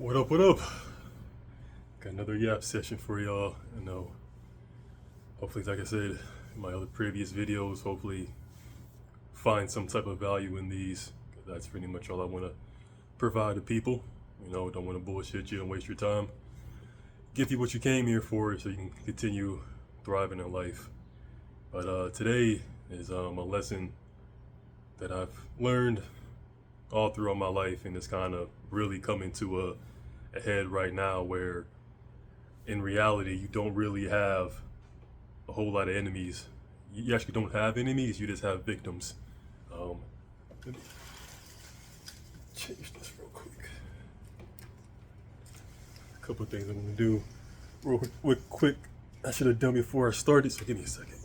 What up, what up? Got another yap session for y'all. Hopefully, like I said in my other previous videos, hopefully find some type of value in these. That's pretty much all I want to provide to people. Don't want to bullshit you and waste your time. Give you what you came here for so you can continue thriving in life. But today is a lesson that I've learned all throughout my life, and it's kind of really coming to a head right now, where in reality you don't really have a whole lot of enemies. You actually don't have enemies, you just have victims. Let me change this real quick. A couple of things I'm gonna do real quick. I should have done before I started, so give me a second.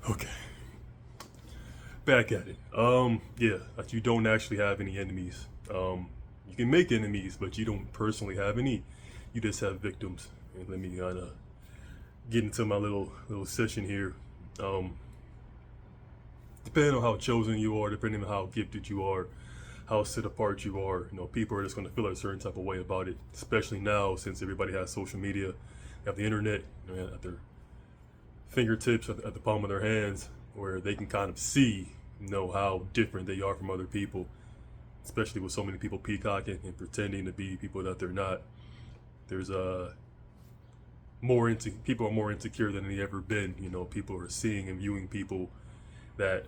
Okay. Back at it. Yeah, that you don't actually have any enemies. You can make enemies, but you don't personally have any. You just have victims. And let me kind of get into my little session here. Depending on how chosen you are, depending on how gifted you are, how set apart you are, people are just going to feel a certain type of way about it. Especially now, since everybody has social media, they have the internet at their fingertips, at the palm of their hands, where they can kind of see, how different they are from other people, especially with so many people peacocking and pretending to be people that they're not. There's people are more insecure than they ever been. People are seeing and viewing people that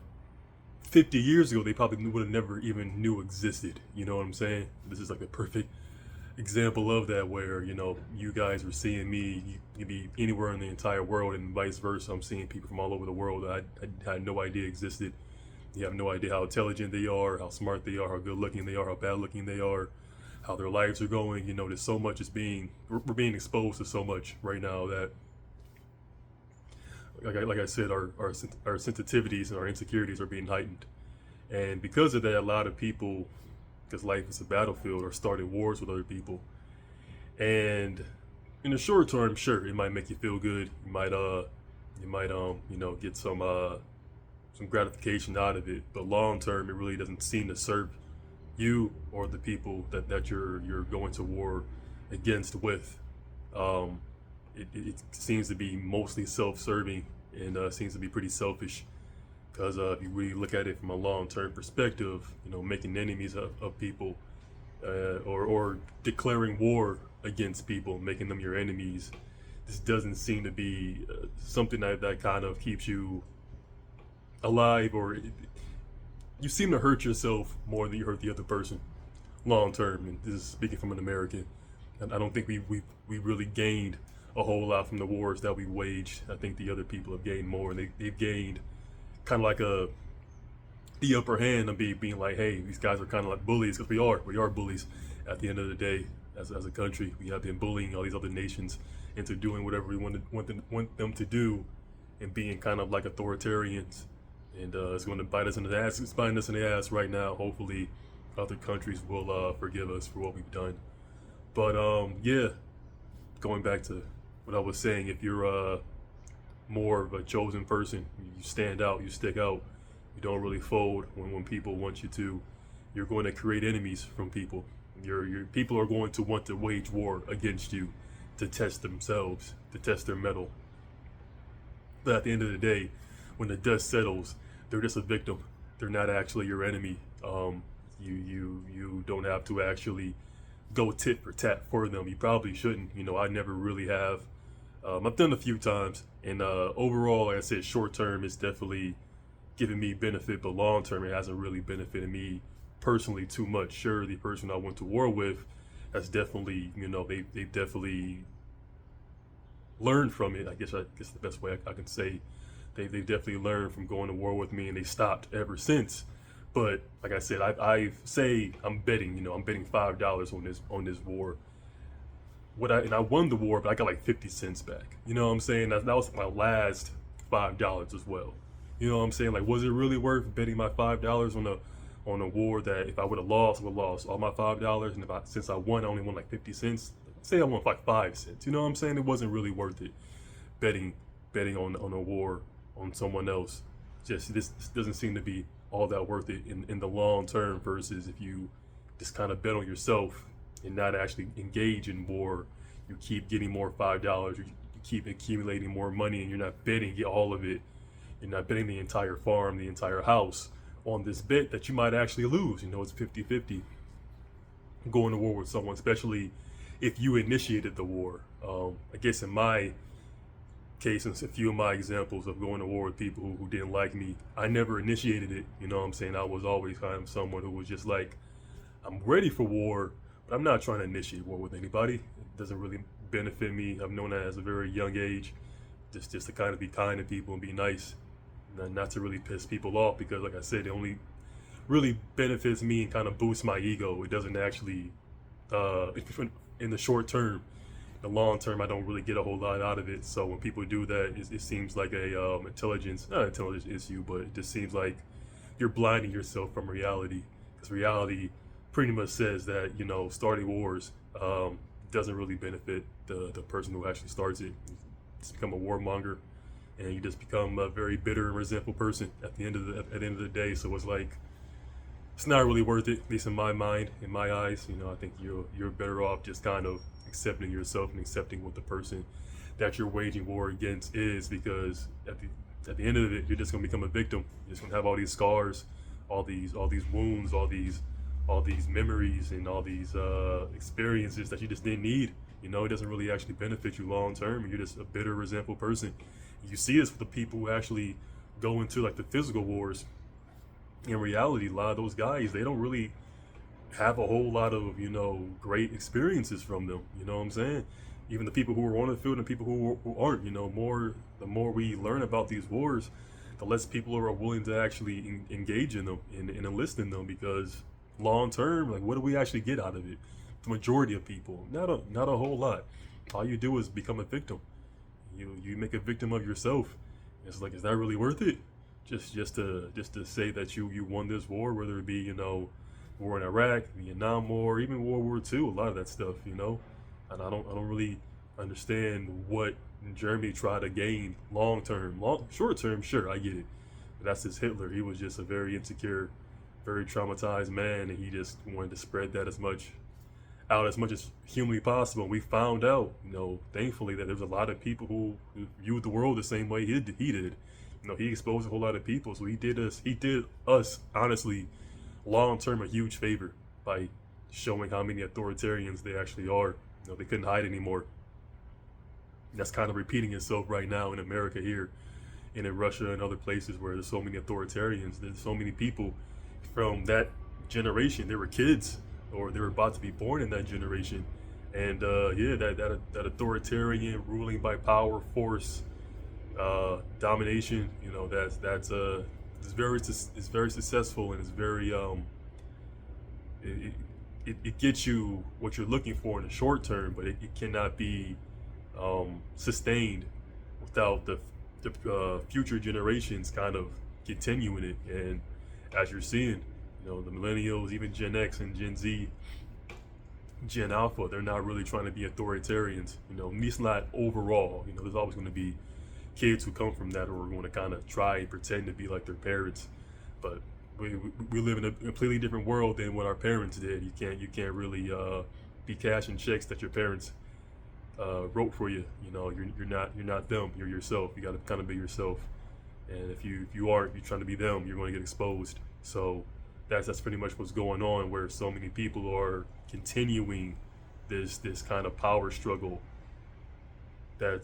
50 years ago they probably would have never even knew existed. You know what I'm saying? This is like a perfect example of that, where you guys are seeing me. You could be anywhere in the entire world, and vice versa. I'm seeing people from all over the world that I had no idea existed. You have no idea how intelligent they are, how smart they are, how good looking they are, how bad looking they are, how their lives are going. There's so much we're being exposed to so much right now that, like I said, our sensitivities and our insecurities are being heightened. And because of that, a lot of people, because life is a battlefield, or started wars with other people. And in the short term, sure, it might make you feel good. You might get some gratification out of it. But long term, it really doesn't seem to serve you or the people that you're going to war against with. It seems to be mostly self-serving, and seems to be pretty selfish. Because if you really look at it from a long-term perspective, making enemies of people, or declaring war against people, making them your enemies, this doesn't seem to be something that kind of keeps you alive, or you seem to hurt yourself more than you hurt the other person long term. And this is speaking from an American. And I don't think we really gained a whole lot from the wars that we waged. I think the other people have gained more, and they've gained kind of like the upper hand of being like, hey, these guys are kind of like bullies, because we are bullies at the end of the day. As a country, we have been bullying all these other nations into doing whatever we want them to do, and being kind of like authoritarians. And it's going to bite us in the ass. It's biting us in the ass right now. Hopefully other countries will forgive us for what we've done. But yeah, going back to what I was saying, if you're more of a chosen person, you stand out, you stick out, you don't really fold when people want you to, you're going to create enemies from people. Your people are going to want to wage war against you, to test themselves, to test their mettle. But at the end of the day, when the dust settles, they're just a victim. They're not actually your enemy. You don't have to actually go tit for tat for them. You probably shouldn't. I never really have. I've done a few times, and overall, like I said, short term it's definitely giving me benefit, but long term it hasn't really benefited me personally too much. Sure, the person I went to war with has definitely, they definitely learned from it. I guess the best way I can say. They definitely learned from going to war with me, and they stopped ever since. But like I said, I'm betting, I'm betting $5 on this war. And I won the war, but I got like 50 cents back. You know what I'm saying? That was my last $5 as well. You know what I'm saying? Like, was it really worth betting my $5 on a war that if I would have lost, I would have lost all my $5, and since I won, I only won like 50 cents. Say I won like 5 cents. You know what I'm saying? It wasn't really worth it betting betting on a war on someone else. Just this doesn't seem to be all that worth it in the long term versus if you just kind of bet on yourself and not actually engage in war. You keep getting more $5, you keep accumulating more money, and you're not betting all of it. You're not betting the entire farm, the entire house on this bet that you might actually lose. You know, it's 50-50 going to war with someone, especially if you initiated the war. I guess in my case, and a few of my examples of going to war with people who didn't like me, I never initiated it. You know what I'm saying? I was always kind of someone who was just like, I'm ready for war, but I'm not trying to initiate war with anybody. It doesn't really benefit me. I've known that as a very young age, just to kind of be kind to people and be nice, not to really piss people off, because like I said, it only really benefits me and kind of boosts my ego. It doesn't actually, in the short term. The long term, I don't really get a whole lot out of it. So when people do that, it seems like a not intelligence issue, but it just seems like you're blinding yourself from reality. Because reality pretty much says that, you know, starting wars doesn't really benefit the person who actually starts it. You just become a warmonger, and you just become a very bitter and resentful person at the end of the day. So it's like, it's not really worth it, at least in my mind, in my eyes. You know, I think you're better off just kind of accepting yourself and accepting what the person that you're waging war against is, because at the end of it, you're just gonna become a victim. You're just gonna have all these scars, all these wounds, all these memories, and all these experiences that you just didn't need. You know, it doesn't really actually benefit you long term. You're just a bitter, resentful person. You see this with the people who actually go into like the physical wars. In reality, a lot of those guys, they don't really have a whole lot of, you know, great experiences from them. You know what I'm saying? Even the people who are on the field and people who aren't, you know, the more we learn about these wars, the less people are willing to actually engage in them and enlist in them, because long term, like, what do we actually get out of it? The majority of people, not a whole lot. All you do is become a victim. You make a victim of yourself. It's like, is that really worth it? Just to say that you won this war, whether it be, you know, war in Iraq, Vietnam War, even World War II, a lot of that stuff, you know. And I don't really understand what Germany tried to gain long term. Short term, sure, I get it. But that's just Hitler. He was just a very insecure, very traumatized man, and he just wanted to spread that as much as humanly possible. And we found out, you know, thankfully, that there's a lot of people who viewed the world the same way he did. You know, he exposed a whole lot of people, so he did us honestly, long term, a huge favor by showing how many authoritarians they actually are. You know, they couldn't hide anymore. And that's kind of repeating itself right now in America here, and in Russia and other places where there's so many authoritarians. There's so many people from that generation. They were kids, or they were about to be born in that generation, and that authoritarian ruling by power, force, domination. You know, it's very successful, and it's very it gets you what you're looking for in the short term, but it cannot be sustained without the future generations kind of continuing it. And as you're seeing, you know, the millennials, even Gen X and Gen Z, Gen Alpha, they're not really trying to be authoritarians. You know, at least not overall. You know, there's always going to be kids who come from that who are going to kind of try and pretend to be like their parents, but we live in a completely different world than what our parents did. You can't really be cashing checks that your parents wrote for you. You know, you're not them. You're yourself. You got to kind of be yourself. And if you aren't, you're trying to be them, you're going to get exposed. So that's pretty much what's going on, where so many people are continuing this kind of power struggle. They're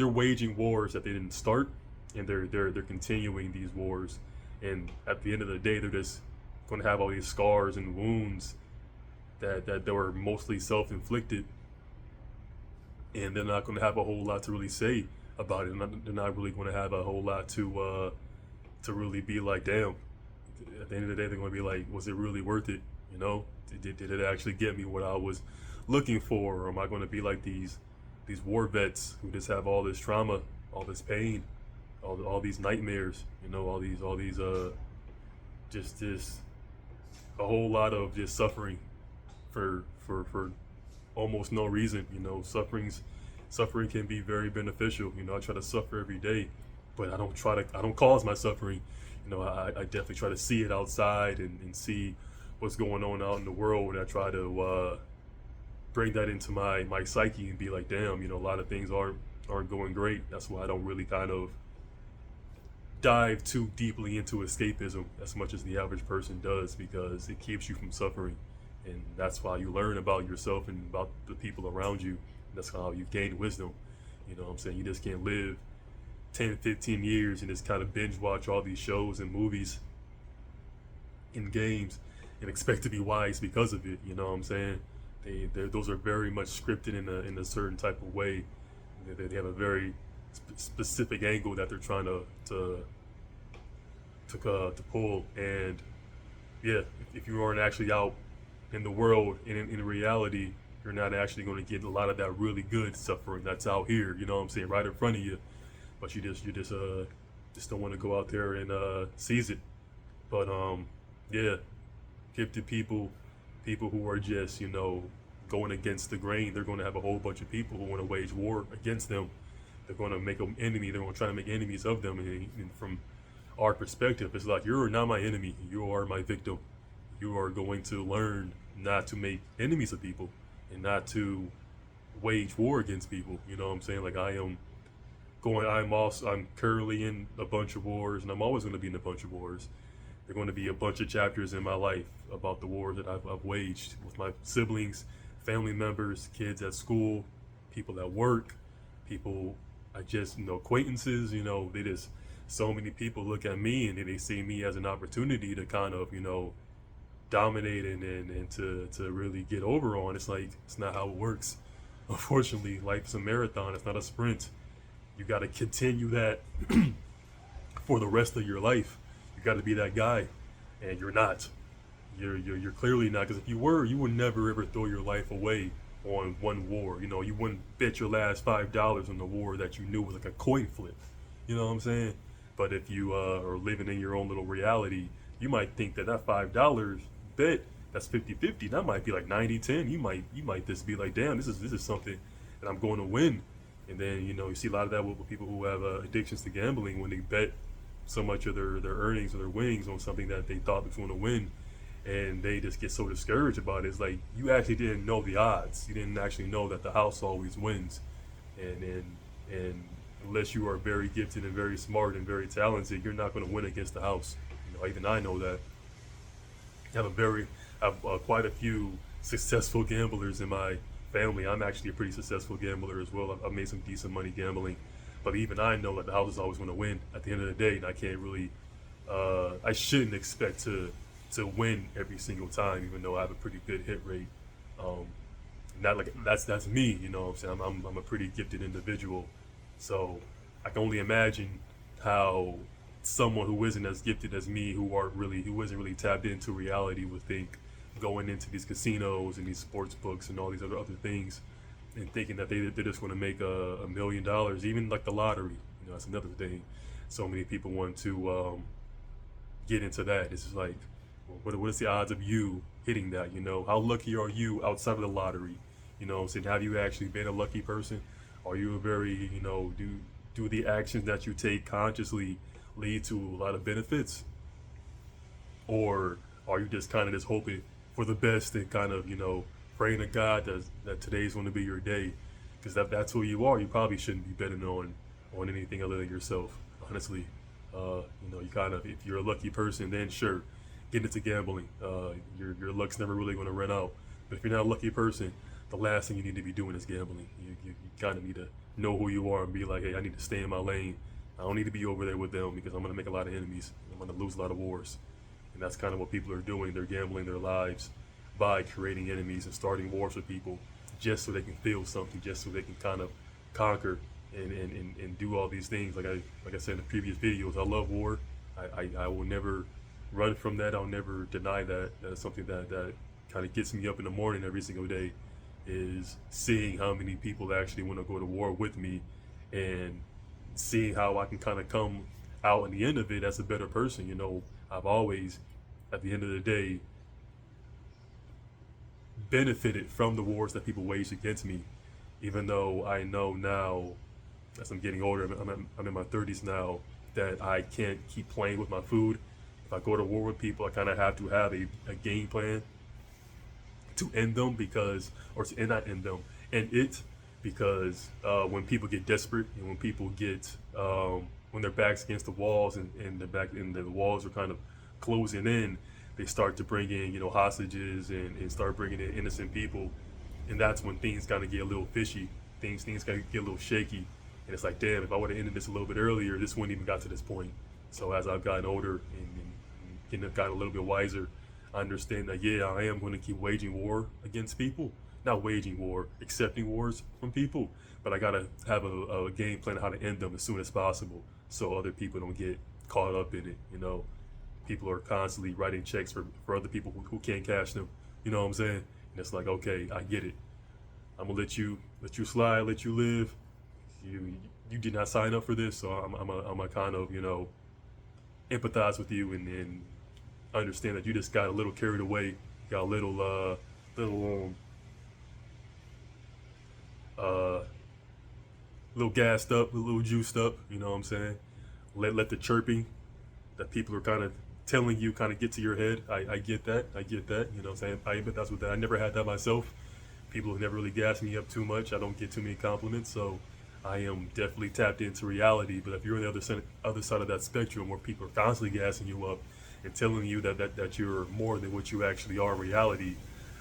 waging wars that they didn't start, and they're continuing these wars. And at the end of the day, they're just going to have all these scars and wounds that were mostly self-inflicted, and they're not going to have a whole lot to really say about it. They're not really going to have a whole lot to really be like, damn. At the end of the day, they're going to be like, was it really worth it? You know, did it actually get me what I was looking for, or am I going to be like these war vets who just have all this trauma, all this pain, all these nightmares, you know, all these just a whole lot of just suffering for almost no reason. You know, suffering's suffering can be very beneficial. You know, I try to suffer every day, but I don't cause my suffering. You know, I definitely try to see it outside and see what's going on out in the world. And I try to bring that into my psyche and be like, damn, you know, a lot of things aren't going great. That's why I don't really kind of dive too deeply into escapism as much as the average person does, because it keeps you from suffering. And that's why you learn about yourself and about the people around you. That's how you gain wisdom. You know what I'm saying? You just can't live 10, 15 years and just kind of binge watch all these shows and movies and games and expect to be wise because of it. You know what I'm saying? Those are very much scripted in a certain type of way. They have a very specific angle that they're trying to pull. And yeah, if you aren't actually out in the world in reality, you're not actually going to get a lot of that really good suffering that's out here. You know what I'm saying? Right in front of you, but you just don't want to go out there and seize it. But yeah, gifted people who are just, you know, going against the grain, they're going to have a whole bunch of people who want to wage war against them. They're going to make them enemy. They're going to try to make enemies of them. And from our perspective, it's like, you're not my enemy. You are my victim. You are going to learn not to make enemies of people and not to wage war against people. You know what I'm saying? Like, I'm currently in a bunch of wars, and I'm always going to be in a bunch of wars. There are going to be a bunch of chapters in my life about the wars that I've waged with my siblings, family members, kids at school, people at work, people I just, you know, acquaintances. You know, so many people look at me and they see me as an opportunity to kind of, you know, dominate and to really get over on. It's like, it's not how it works. Unfortunately, life is a marathon. It's not a sprint. You got to continue that for the rest of your life. You got to be that guy, and you're not. You're clearly not. Because if you were, you would never ever throw your life away on one war. You know, you wouldn't bet your last $5 on the war that you knew was like a coin flip. You know what I'm saying? But if you are living in your own little reality, you might think that $5 bet, that's 50-50. That might be like 90-10. You might just be like, damn, this is something that I'm going to win. And then, you know, you see a lot of that with people who have addictions to gambling, when they bet so much of their earnings or their winnings on something that they thought was going to win, and they just get so discouraged about it. It's like, you actually didn't know the odds. You didn't actually know that the house always wins. And unless you are very gifted and very smart and very talented, you're not going to win against the house. You know, even I know that. I have quite a few successful gamblers in my family. I'm actually a pretty successful gambler as well. I've made some decent money gambling, but even I know that the house is always going to win at the end of the day, and I can't really, I shouldn't expect to win every single time, even though I have a pretty good hit rate. Not like that's me, you know what I'm saying? I'm a pretty gifted individual, so I can only imagine how someone who isn't as gifted as me, who isn't really tapped into reality, would think going into these casinos and these sports books and all these other things, and thinking that they're just going to make $1 million, even like the lottery. You know, that's another thing. So many people want to get into that. It's just like, well, what is the odds of you hitting that? You know, how lucky are you outside of the lottery? You know what I'm saying? Have you actually been a lucky person? Are you a very, you know, do the actions that you take consciously lead to a lot of benefits? Or are you just kind of just hoping for the best and kind of, you know, praying to God that today's going to be your day? Because that's who you are. You probably shouldn't be betting on anything other than yourself, honestly. You know, you kind of, if you're a lucky person, then sure, get into gambling. Your luck's never really going to run out. But if you're not a lucky person, the last thing you need to be doing is gambling. You kind of need to know who you are and be like, hey, I need to stay in my lane. I don't need to be over there with them, because I'm going to make a lot of enemies. I'm going to lose a lot of wars. And that's kind of what people are doing. They're gambling their lives by creating enemies and starting wars with people, just so they can feel something, just so they can kind of conquer and do all these things. Like I said in the previous videos, I love war. I will never run from that. I'll never deny that. That is something that kind of gets me up in the morning every single day, is seeing how many people actually want to go to war with me, and seeing how I can kind of come out in the end of it as a better person. You know, I've always, at the end of the day, benefited from the wars that people waged against me, even though I know now, as I'm getting older, I'm in my 30s now, that I can't keep playing with my food. If I go to war with people, I kind of have to have a game plan to end them because, or to end, not end them, end it because when people get desperate and when people get, when their backs against the walls and the walls are kind of closing in, they start to bring in, hostages and start bringing in innocent people. And that's when things kind of get a little fishy. Things kind of get a little shaky. And it's like, damn, if I would have ended this a little bit earlier, this wouldn't even got to this point. So as I've gotten older and gotten a little bit wiser, I understand that, yeah, I am going to keep waging war against people. Not waging war, accepting wars from people. But I got to have a game plan on how to end them as soon as possible so other people don't get caught up in it. People are constantly writing checks for other people who can't cash them. You know what I'm saying? And it's like, okay, I get it. I'm gonna let you slide, let you live. You did not sign up for this, so I'm a kind of empathize with you and understand that you just got a little carried away, got a little gassed up, a little juiced up. You know what I'm saying? Let the chirping that people are kind of telling you kind of get to your head. I get that. You know what I'm saying? I empathize with that. I never had that myself. People have never really gassed me up too much. I don't get too many compliments, so I am definitely tapped into reality. But if you're on the other side of that spectrum where people are constantly gassing you up and telling you that you're more than what you actually are in reality,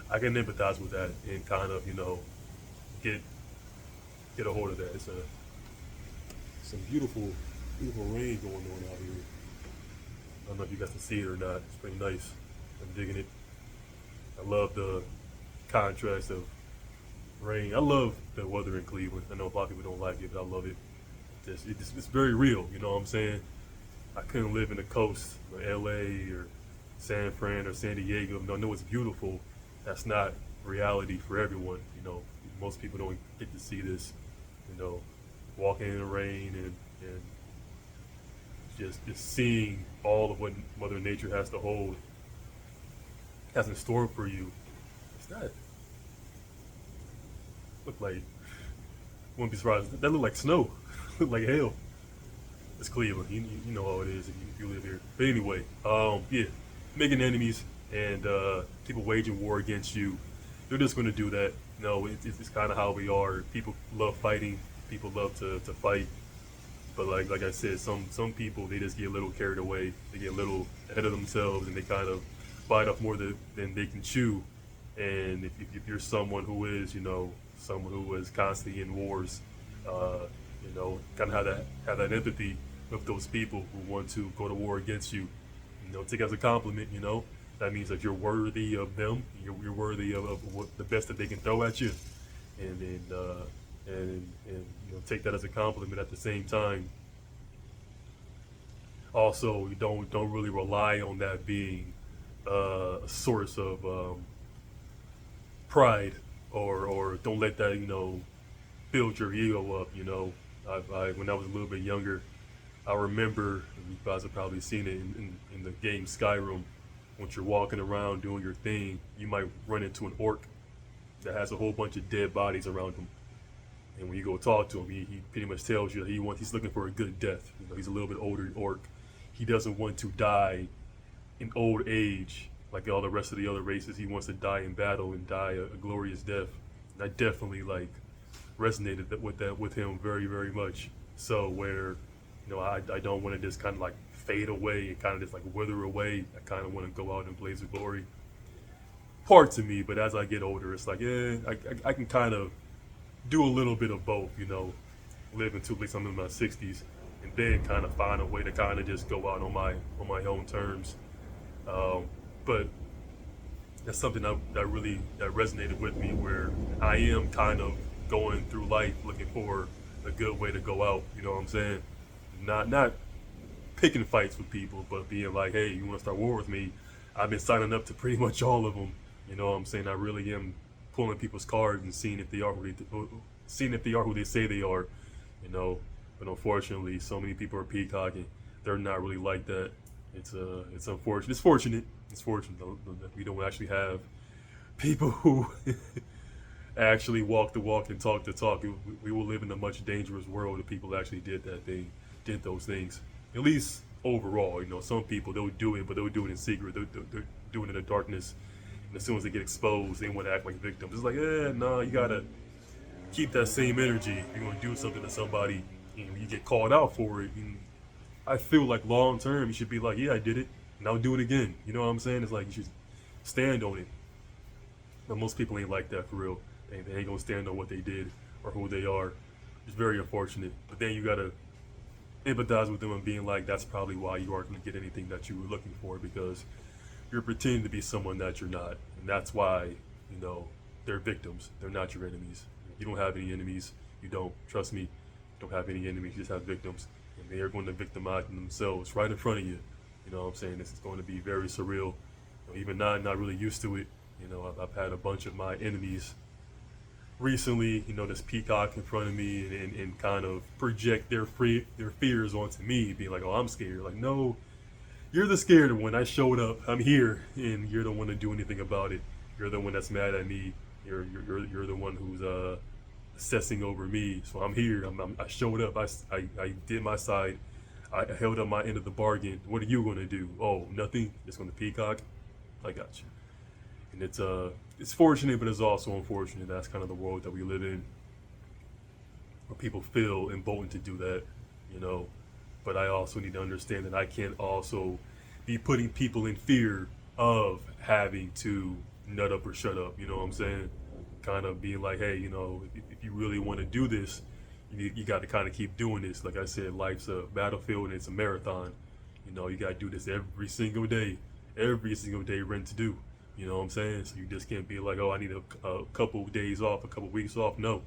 I can empathize with that and kind of, get a hold of that. It's some beautiful rain going on out here. I don't know if you guys can see it or not. It's pretty nice. I'm digging it. I love the contrast of rain. I love the weather in Cleveland. I know a lot of people don't like it, but I love it. It's very real. You know what I'm saying? I couldn't live in the coast, or LA or San Fran or San Diego. I know it's beautiful. That's not reality for everyone. Most people don't get to see this. Walking in the rain and just seeing all of what Mother Nature has to hold, has in store for you. It's not look like, wouldn't be surprised. That look like snow, look like hell. It's Cleveland. You know how it is if you live here. But anyway, yeah, making enemies and people waging war against you. They're just going to do that. It's kind of how we are. People love fighting. People love to fight. But like I said, some people, they just get a little carried away. They get a little ahead of themselves and they kind of bite off more than they can chew. And if you're someone who is, someone who is constantly in wars, kind of have that empathy with those people who want to go to war against you. Take it as a compliment. That means that you're worthy of them. You're worthy of what the best that they can throw at you, and take that as a compliment at the same time. Also, you don't really rely on that being a source of pride, or don't let that build your ego up. When I was a little bit younger, I remember, you guys have probably seen it in the game Skyrim. Once you're walking around doing your thing, you might run into an orc that has a whole bunch of dead bodies around him. And when you go talk to him, he pretty much tells you that he's looking for a good death. He's a little bit older orc. He doesn't want to die in old age like all the rest of the other races. He wants to die in battle and die a glorious death. And I definitely resonated with him very, very much. So where I don't want to just kind of fade away and kind of just wither away. I kind of want to go out and blaze with glory. Parts of me, but as I get older, it's I can kind of do a little bit of both, live until at least I'm in my 60s, and then kind of find a way to kind of just go out on my own terms. But that's something that really resonated with me, where I am kind of going through life looking for a good way to go out. You know what I'm saying? Not picking fights with people, but being like, hey, you want to start war with me? I've been signing up to pretty much all of them. You know what I'm saying? I really am pulling people's cards and seeing if they are who they say they are. But unfortunately, so many people are peacocking. They're not really like that. It's unfortunate. It's fortunate. It's fortunate though that we don't actually have people who actually walk the walk and talk the talk, we will live in a much dangerous world if people actually did those things. At least overall, some people they'll do it, but they'll do it in secret. They're doing it in the darkness, and as soon as they get exposed, they want to act like victims. It's like, no, you gotta keep that same energy. If you're gonna do something to somebody, and you get called out for it, and I feel like long term, you should be like, yeah, I did it, and I'll do it again. You know what I'm saying? It's like you should stand on it. But most people ain't like that for real. They ain't gonna stand on what they did or who they are. It's very unfortunate. But then you gotta empathize with them and being like, that's probably why you aren't gonna get anything that you were looking for, because you're pretending to be someone that you're not. And that's why, they're victims. They're not your enemies. You don't have any enemies. You don't. Trust me. You don't have any enemies. You just have victims. And they are going to victimize themselves right in front of you. You know what I'm saying? This is going to be very surreal. Even not really used to it. I've had a bunch of my enemies recently, just peacock in front of me and kind of project their fears onto me, being like, oh, I'm scared. Like, no, you're the scared one. I showed up. I'm here, and you're the one to do anything about it. You're the one that's mad at me. You're the one who's assessing over me. So I'm here. I showed up. I did my side. I held up my end of the bargain. What are you going to do? Oh, nothing. Just going to peacock. I got you. And it's fortunate, but it's also unfortunate. That's kind of the world that we live in, where people feel emboldened to do that, But I also need to understand that I can't also be putting people in fear of having to nut up or shut up. You know what I'm saying? Kind of being like, hey, if you really want to do this, you got to kind of keep doing this. Like I said, life's a battlefield and it's a marathon. You got to do this every single day rent to do. You know what I'm saying? So you just can't be like, oh, I need a couple days off, a couple weeks off. No,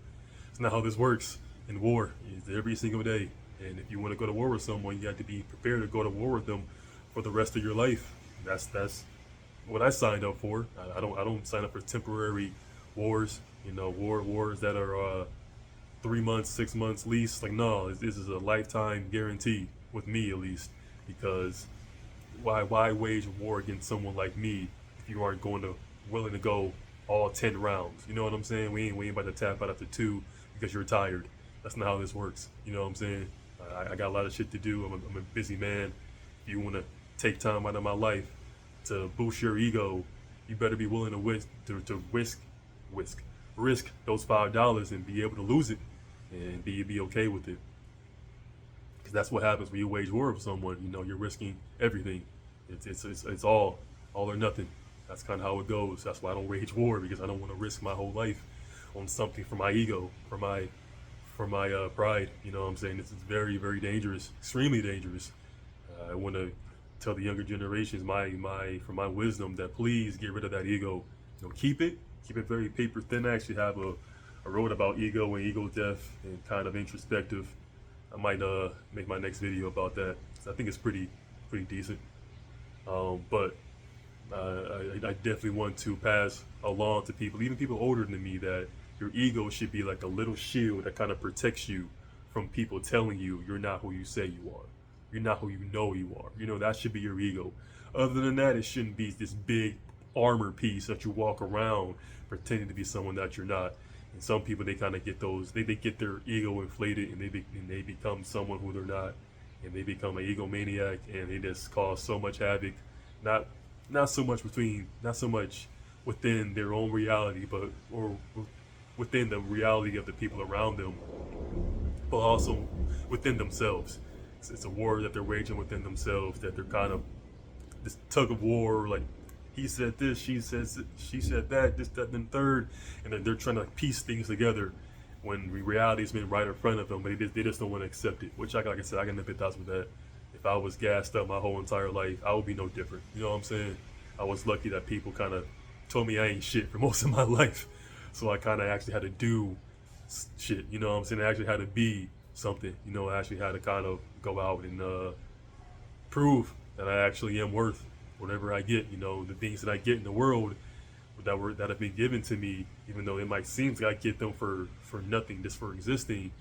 it's not how this works in war. It's every single day. And if you want to go to war with someone, you have to be prepared to go to war with them for the rest of your life. That's what I signed up for. I don't sign up for temporary wars. Wars that are 3 months, 6 months lease. Like, no, this is a lifetime guarantee with me, at least. Because why wage war against someone like me if you aren't willing to go all 10 rounds? You know what I'm saying? We ain't about to tap out after 2 because you're tired. That's not how this works. You know what I'm saying? I got a lot of shit to do. I'm a busy man. If you want to take time out of my life to boost your ego, you better be willing to risk those $5 and be able to lose it and be okay with it. Because that's what happens when you wage war with someone. You're risking everything. It's all or nothing. That's kind of how it goes. That's why I don't wage war, because I don't want to risk my whole life on something for my ego, for my pride. You know what I'm saying? This is very, very dangerous, extremely dangerous. I want to tell the younger generations, from my wisdom, that please get rid of that ego. Keep it very paper thin. I actually have I wrote about ego and ego death and kind of introspective. I might make my next video about that. I think it's pretty decent. But I definitely want to pass along to people, even people older than me, that your ego should be like a little shield that kind of protects you from people telling you you're not who you say you are. You're not who you know you are. That should be your ego. Other than that, it shouldn't be this big armor piece that you walk around pretending to be someone that you're not. And some people, they kind of get they get their ego inflated, and they become someone who they're not, and they become an egomaniac, and they just cause so much havoc. Not so much within their own reality, but within the reality of the people around them, but also within themselves. It's a war that they're waging within themselves, that they're kind of this tug of war, like he said this, she said that, this, that, and third, and then they're trying to piece things together when reality's been right in front of them, but they just don't want to accept it. Which, like I said, I can empathize with that. If I was gassed up my whole entire life, I would be no different. You know what I'm saying? I was lucky that people kind of told me I ain't shit for most of my life, so I kind of actually had to do shit. You know what I'm saying? I actually had to be something. I actually had to kind of go out and prove that I actually am worth whatever I get. The things that I get in the world that have been given to me, even though it might seem like I get them for nothing, just for existing.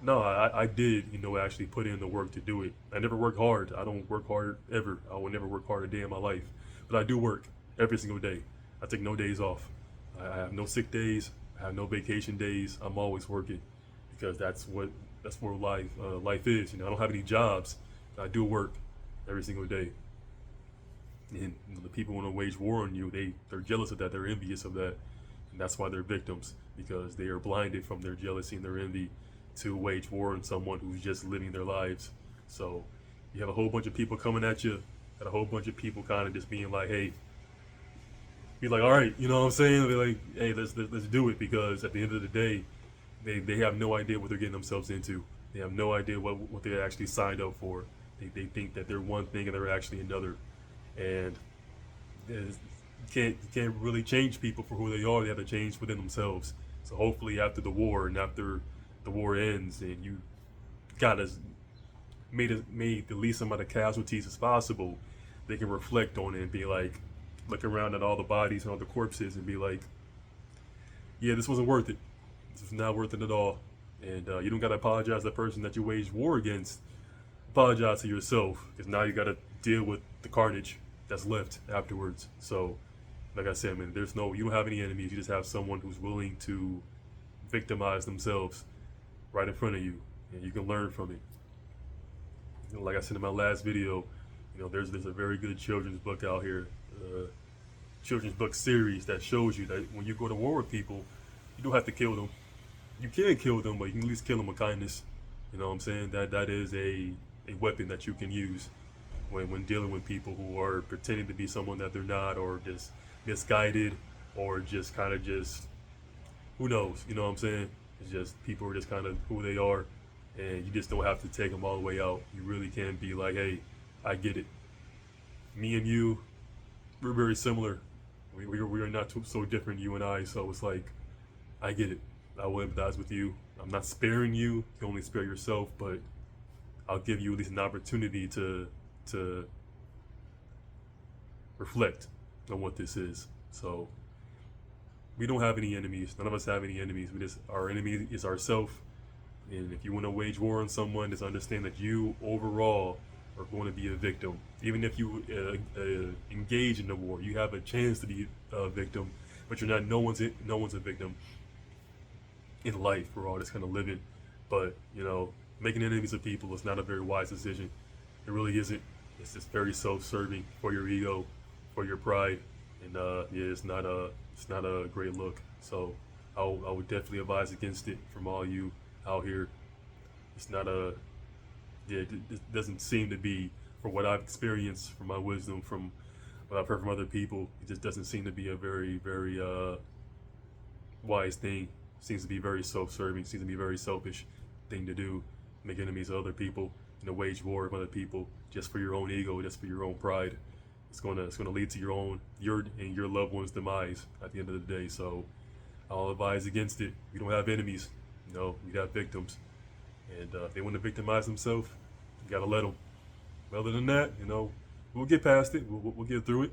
No, I did, actually put in the work to do it. I never worked hard. I don't work hard ever. I will never work hard a day in my life. But I do work every single day. I take no days off. I have no sick days. I have no vacation days. I'm always working because that's where life is. You know, I don't have any jobs. I do work every single day. And the people want to wage war on you. They're jealous of that. They're envious of that, and that's why they're victims, because they are blinded from their jealousy and their envy to wage war on someone who's just living their lives. So you have a whole bunch of people coming at you, and a whole bunch of people kind of just being like, hey, be like, all right, you know what I'm saying? They're like, hey, let's do it, because at the end of the day, they have no idea what they're getting themselves into. They have no idea what they actually signed up for. They think that they're one thing and they're actually another, and you can't really change people for who they are. They have to change within themselves. So hopefully after the war and after the war ends and you got as made the least amount of casualties as possible, they can reflect on it and be like, look around at all the bodies and all the corpses and be like, yeah, this wasn't worth it. This was not worth it at all. And you don't got to apologize to the person that you waged war against. Apologize to yourself, because now you got to deal with the carnage that's left afterwards. So, like I said, man, you don't have any enemies. You just have someone who's willing to victimize themselves right in front of you, and you can learn from it. You know, like I said in my last video, there's a very good children's book out here, children's book series that shows you that when you go to war with people, you don't have to kill them. You can kill them, but you can at least kill them with kindness. You know what I'm saying? That is a weapon that you can use when dealing with people who are pretending to be someone that they're not, or just misguided, or just kind of just, who knows, you know what I'm saying? It's just people are just kind of who they are, and you just don't have to take them all the way out. You really can be like, hey, I get it. Me and you, we're very similar. We are not so different, you and I, so it's like, I get it. I will empathize with you. I'm not sparing you. You can only spare yourself, but I'll give you at least an opportunity to reflect on what this is. So we don't have any enemies. None of us have any enemies. Our enemy is ourself. And if you want to wage war on someone, just understand that you overall are going to be a victim. Even if you engage in the war, you have a chance to be a victim, but you're not. No one's a victim in life. We're all just kind of living. But making enemies of people is not a very wise decision. It really isn't. It's just very self-serving for your ego, for your pride, and it's not a great look. So I would definitely advise against it from all you out here. It's not it doesn't seem to be, from what I've experienced, from my wisdom, from what I've heard from other people, it just doesn't seem to be a very, very wise thing. It seems to be very self-serving, seems to be a very selfish thing to do. Make enemies of other people, wage war with other people just for your own ego, just for your own pride. It's gonna lead to your and your loved one's demise at the end of the day. So I'll advise against it. We don't have enemies, we have victims, and if they want to victimize themselves, you gotta let them. But other than that, we'll get past it. We'll get through it.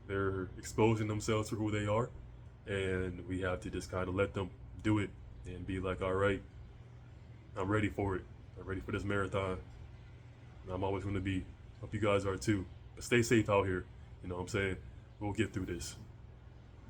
They're exposing themselves for who they are, and we have to just kind of let them do it and be like, all right, I'm ready for it. I'm ready for this marathon. And I'm always going to be. Hope you guys are too. But stay safe out here. You know what I'm saying? We'll get through this.